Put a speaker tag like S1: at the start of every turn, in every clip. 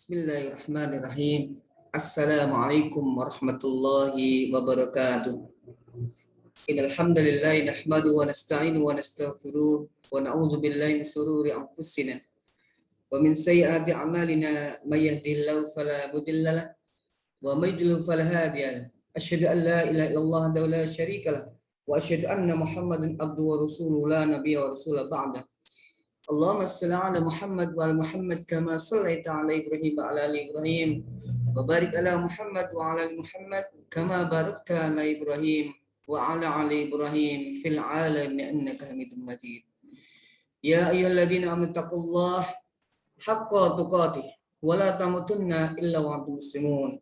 S1: Bismillahirrahmanirrahim. Assalamualaikum warahmatullahi wabarakatuh. Innal hamdalillah nahmaduhu wa nasta'inuhu wa nastaghfiruh wa na'udzu billahi min shururi anfusina wa min sayyiati a'malina may yahdihillahu fala mudilla lahu wa may yudlil fala hadiya lahu. Asyhadu an la ilaha illallah wa la syarika lahu wa asyhadu anna Muhammadan abduhu wa rasuluhu la nabiyya wa rasula ba'da. Allahumma shalli ala Muhammad wa ala Muhammad kama shallaita ala Ibrahim wa ala ali Ibrahim wa barik ala Muhammad wa ala ali Muhammad kama barakta ala Ibrahim wa ala ali Ibrahim fil alamin innaka Hamidum Majid. Ya ayyuhalladzina amanu taqullaha haqqa tuqatih wa la tamutunna illa wa antum muslimun.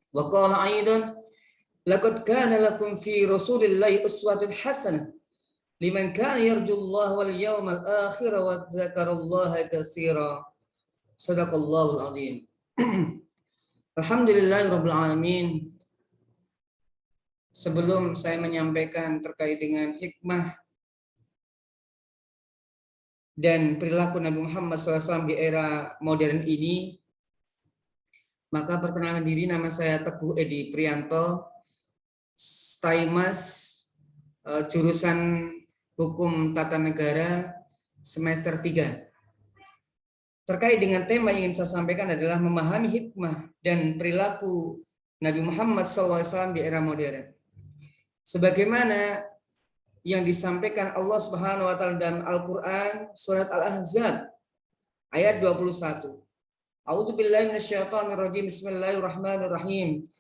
S1: Wa qala aidan laqad kana lakum fi rasulillahi uswatun hasanah liman kana yarjullaha wal yawmal akhir wa dzakarallaha katsira. Shadaqallahul azim. Alhamdulillahirabbil alamin. Sebelum saya menyampaikan terkait dengan hikmah dan perilaku Nabi Muhammad SAW di era modern ini, maka perkenalkan diri, nama saya Teguh Edi Prianto, Staimas, jurusan Hukum Tata Negara semester 3. Terkait dengan tema yang ingin saya sampaikan adalah memahami hikmah dan perilaku Nabi Muhammad SAW di era modern. Sebagaimana yang disampaikan Allah Subhanahu wa taala dalam Al-Qur'an surat Al-Ahzab ayat 21. A'udzubillahi minasyaitonir rajim. Bismillahirrahmanirrahim.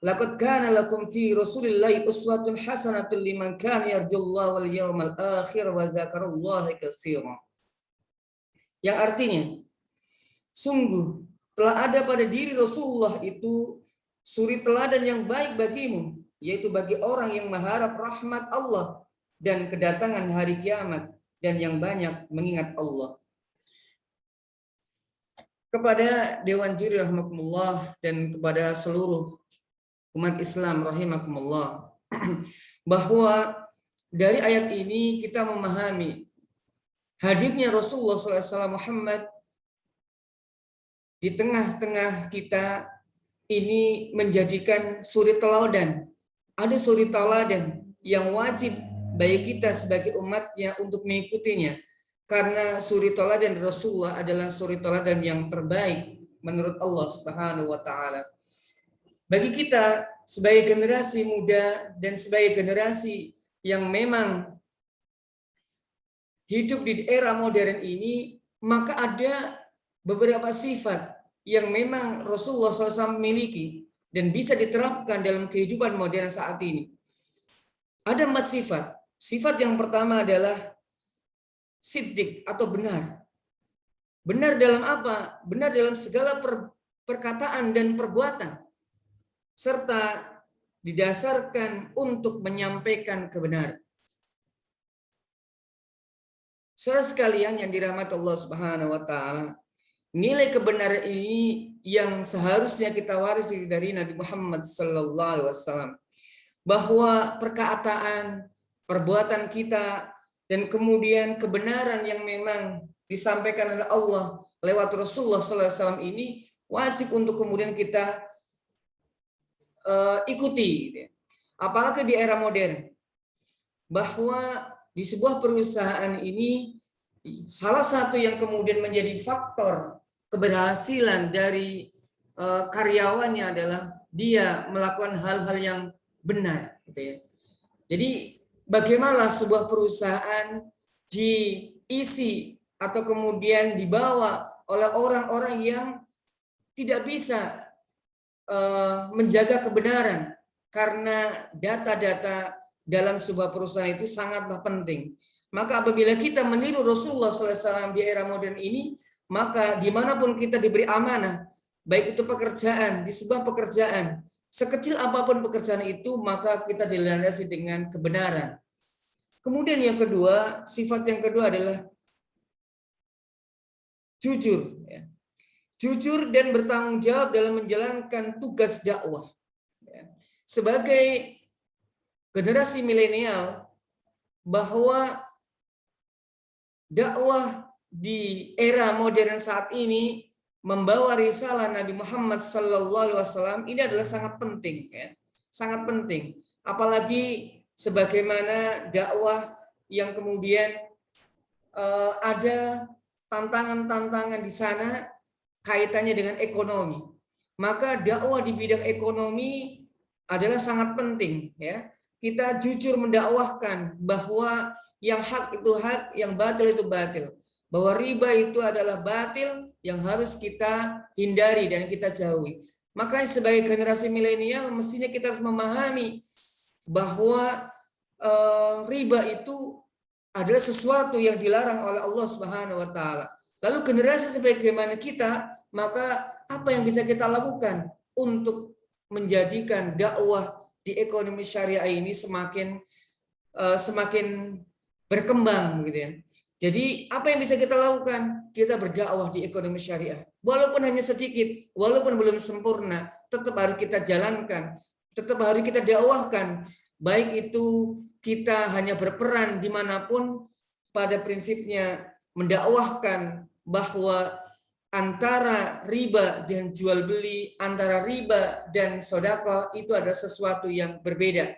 S1: Laqad kana lakum fi Rasulillahi uswatun hasanatun liman kana yarjullaha wal yawmal akhir wa dzakarallaha katsira. Yang artinya, sungguh telah ada pada diri Rasulullah itu suri teladan yang baik bagimu, yaitu bagi orang yang mengharap rahmat Allah dan kedatangan hari kiamat dan yang banyak mengingat Allah. Kepada Dewan Juri rahimakumullah dan kepada seluruh umat Islam rahimakumullah, bahwa dari ayat ini kita memahami hadirnya Rasulullah SAW Muhammad di tengah-tengah kita ini menjadikan suri teladan. Ada suri teladan yang wajib bagi kita sebagai umatnya untuk mengikutinya, karena suri teladan Rasulullah adalah suri teladan yang terbaik menurut Allah Subhanahu wa taala. Bagi kita sebagai generasi muda dan sebagai generasi yang memang hidup di era modern ini, maka ada beberapa sifat yang memang Rasulullah SAW miliki dan bisa diterapkan dalam kehidupan modern saat ini. Ada 4 sifat. Sifat yang pertama adalah siddiq atau benar. Benar dalam apa? Benar dalam segala perkataan dan perbuatan, serta didasarkan untuk menyampaikan kebenaran. Saudara sekalian yang dirahmati Allah Subhanahu wa taala, nilai kebenaran ini yang seharusnya kita warisi dari Nabi Muhammad sallallahu alaihi wasallam, bahwa perkataan, perbuatan kita dan kemudian kebenaran yang memang disampaikan oleh Allah lewat Rasulullah sallallahu alaihi wasallam ini wajib untuk kemudian kita ikuti, apalagi di era modern, bahwa di sebuah perusahaan ini salah satu yang kemudian menjadi faktor keberhasilan dari karyawannya adalah dia melakukan hal-hal yang benar, gitu ya. Jadi bagaimana sebuah perusahaan diisi atau kemudian dibawa oleh orang-orang yang tidak bisa menjaga kebenaran, karena data-data dalam sebuah perusahaan itu sangatlah penting. Maka apabila kita meniru Rasulullah SAW di era modern ini, maka dimanapun kita diberi amanah, baik itu pekerjaan, di sebuah pekerjaan, sekecil apapun pekerjaan itu, maka kita dilandasi dengan kebenaran. Kemudian yang kedua, sifat yang kedua adalah jujur. Jujur dan bertanggung jawab dalam menjalankan tugas dakwah. Sebagai generasi milenial, bahwa dakwah di era modern saat ini membawa risalah Nabi Muhammad SAW ini adalah sangat penting, ya, sangat penting. Apalagi sebagaimana dakwah yang kemudian ada tantangan-tantangan di sana kaitannya dengan ekonomi. Maka dakwah di bidang ekonomi adalah sangat penting, ya. Kita jujur mendakwahkan bahwa yang hak itu hak, yang batil itu batil. Bahwa riba itu adalah batil yang harus kita hindari dan kita jauhi. Makanya sebagai generasi milenial mestinya kita harus memahami bahwa riba itu adalah sesuatu yang dilarang oleh Allah Subhanahu wa taala. Lalu generasi sebagaimana kita, maka apa yang bisa kita lakukan untuk menjadikan dakwah di ekonomi syariah ini semakin berkembang gitu ya. Jadi apa yang bisa kita lakukan? Kita berdakwah di ekonomi syariah. Walaupun hanya sedikit, walaupun belum sempurna, tetap harus kita jalankan, tetap harus kita dakwahkan. Baik itu kita hanya berperan dimanapun, pada prinsipnya mendakwahkan bahwa antara riba dan jual beli, antara riba dan sedekah itu adalah sesuatu yang berbeda.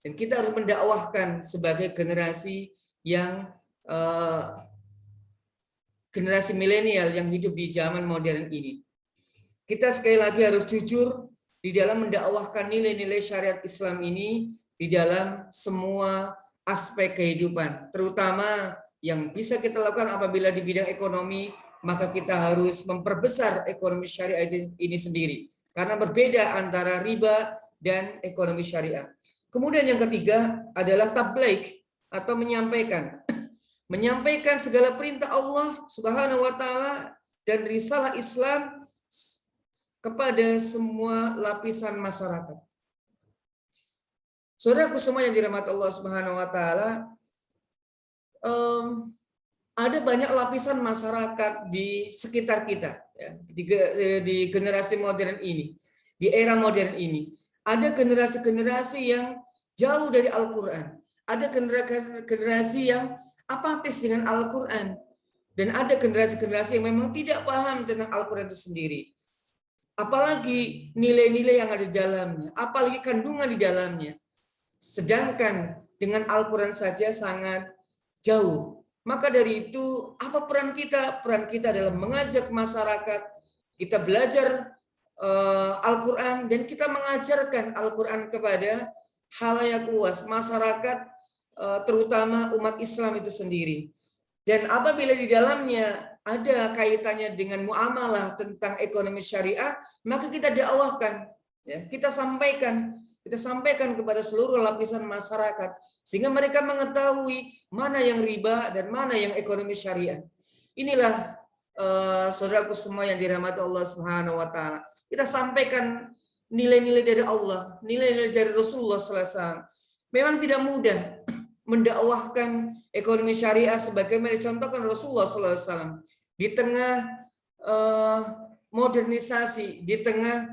S1: Dan kita harus mendakwahkan sebagai generasi yang generasi milenial yang hidup di zaman modern ini. Kita sekali lagi harus jujur di dalam mendakwahkan nilai-nilai syariat Islam ini di dalam semua aspek kehidupan, terutama yang bisa kita lakukan apabila di bidang ekonomi, maka kita harus memperbesar ekonomi syariah ini sendiri. Karena berbeda antara riba dan ekonomi syariah. Kemudian yang ketiga adalah tabligh atau menyampaikan. Menyampaikan segala perintah Allah Subhanahu wa taala dan risalah Islam kepada semua lapisan masyarakat. Saudaraku semua yang dirahmati Allah Subhanahu wa taala, ada banyak lapisan masyarakat di sekitar kita, ya, di generasi modern ini, di era modern ini. Ada generasi-generasi yang jauh dari Al-Quran, ada generasi yang apatis dengan Al-Quran, dan ada generasi-generasi yang memang tidak paham tentang Al-Quran itu sendiri. Apalagi nilai-nilai yang ada di dalamnya, apalagi kandungan di dalamnya. Sedangkan dengan Al-Quran saja sangat jauh. Maka dari itu, apa peran kita? Peran kita adalah mengajak masyarakat, kita belajar Al-Quran, dan kita mengajarkan Al-Quran kepada khalayak luas, masyarakat, terutama umat Islam itu sendiri. Dan apabila di dalamnya ada kaitannya dengan muamalah tentang ekonomi syariah, maka kita dakwahkan, ya, kita sampaikan kepada seluruh lapisan masyarakat, sehingga mereka mengetahui mana yang riba dan mana yang ekonomi syariah. Inilah saudaraku semua yang dirahmati Allah Subhanahu wa taala. Kita sampaikan nilai-nilai dari Allah, nilai-nilai dari Rasulullah SAW. Memang tidak mudah mendakwahkan ekonomi syariah sebagaimana dicontohkan Rasulullah SAW. Di tengah modernisasi, di tengah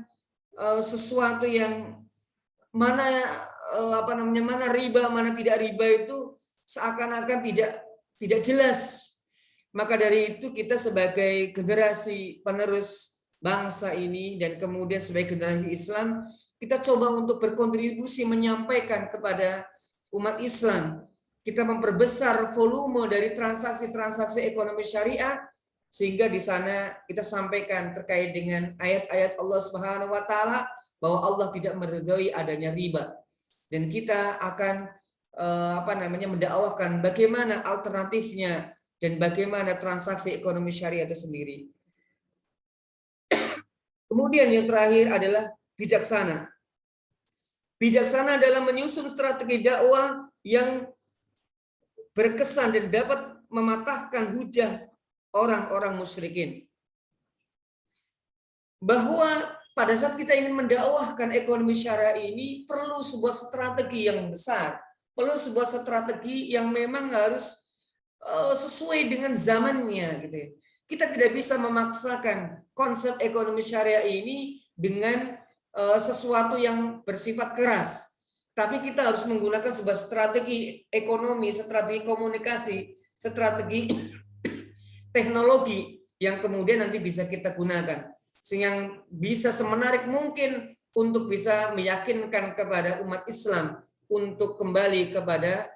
S1: sesuatu yang mana mana riba, mana tidak riba itu seakan-akan tidak jelas. Maka dari itu kita sebagai generasi penerus bangsa ini dan kemudian sebagai generasi Islam, kita coba untuk berkontribusi menyampaikan kepada umat Islam. Kita memperbesar volume dari transaksi-transaksi ekonomi syariah, sehingga di sana kita sampaikan terkait dengan ayat-ayat Allah Subhanahu wa taala bahwa Allah tidak meridhai adanya riba, dan kita akan mendakwahkan bagaimana alternatifnya dan bagaimana transaksi ekonomi syariah itu sendiri. Kemudian yang terakhir adalah bijaksana. Bijaksana dalam menyusun strategi dakwah yang berkesan dan dapat mematahkan hujah orang-orang musyrikin. Bahwa pada saat kita ingin mendakwahkan ekonomi syariah ini perlu sebuah strategi yang besar, perlu sebuah strategi yang memang harus sesuai dengan zamannya, gitu ya. Kita tidak bisa memaksakan konsep ekonomi syariah ini dengan sesuatu yang bersifat keras, tapi kita harus menggunakan sebuah strategi ekonomi, strategi komunikasi, strategi teknologi yang kemudian nanti bisa kita gunakan, sehingga bisa semenarik mungkin untuk bisa meyakinkan kepada umat Islam untuk kembali kepada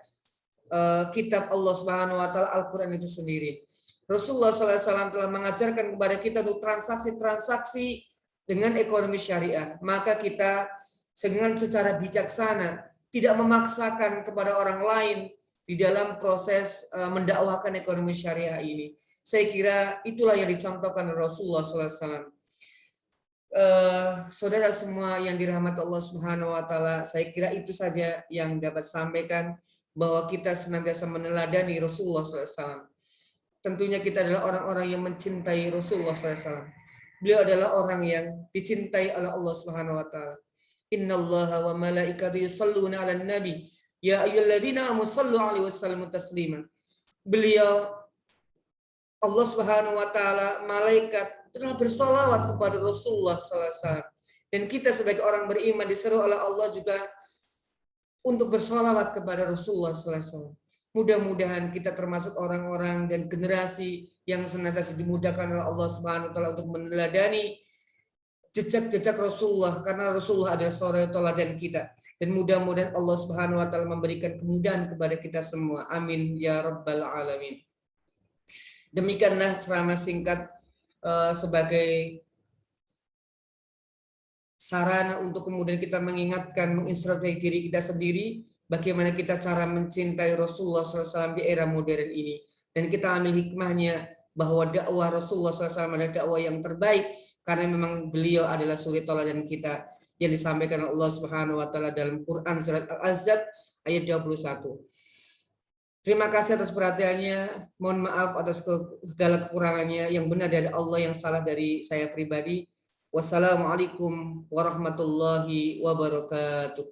S1: kitab Allah Subhanahu wa taala, Al-Qur'an itu sendiri. Rasulullah SAW telah mengajarkan kepada kita untuk transaksi-transaksi dengan ekonomi syariah. Maka kita dengan secara bijaksana tidak memaksakan kepada orang lain di dalam proses mendakwahkan ekonomi syariah ini. Saya kira itulah yang dicontohkan Rasulullah SAW. Saudara semua yang dirahmati Allah Subhanahu wa taala, saya kira itu saja yang dapat sampaikan, bahwa kita senantiasa meneladani Rasulullah SAW. Tentunya kita adalah orang-orang yang mencintai Rasulullah SAW. Beliau adalah orang yang dicintai oleh Allah Subhanahu wa taala. Innallaha wa malaikatahu yusholluna 'alan nabi ya ayyuhalladzina amanu shallu 'alaihi wasallimu taslima. Beliau, Allah Subhanahu wa taala, malaikat telah bersolawat kepada Rasulullah SAW. Dan kita sebagai orang beriman diseru oleh Allah juga untuk bersolawat kepada Rasulullah SAW. Mudah-mudahan kita termasuk orang-orang dan generasi yang senantiasa dimudahkan oleh Allah Subhanahu wa taala untuk meneladani jejak-jejak Rasulullah, karena Rasulullah adalah seorang teladan kita. Dan mudah-mudahan Allah Subhanahu wa taala memberikan kemudahan kepada kita semua. Amin ya rabbal alamin. Demikianlah ceramah singkat sebagai sarana untuk kemudian kita mengingatkan, menginstruksi diri kita sendiri bagaimana kita cara mencintai Rasulullah SAW di era modern ini. Dan kita ambil hikmahnya bahwa dakwah Rasulullah SAW adalah dakwah yang terbaik, karena memang beliau adalah suri teladan kita, yang disampaikan Allah Subhanahu wa taala dalam Quran surat Al-Ahzab ayat 21. Terima kasih atas perhatiannya. Mohon maaf atas segala kekurangannya. Yang benar dari Allah, yang salah dari saya pribadi. Wassalamualaikum warahmatullahi wabarakatuh.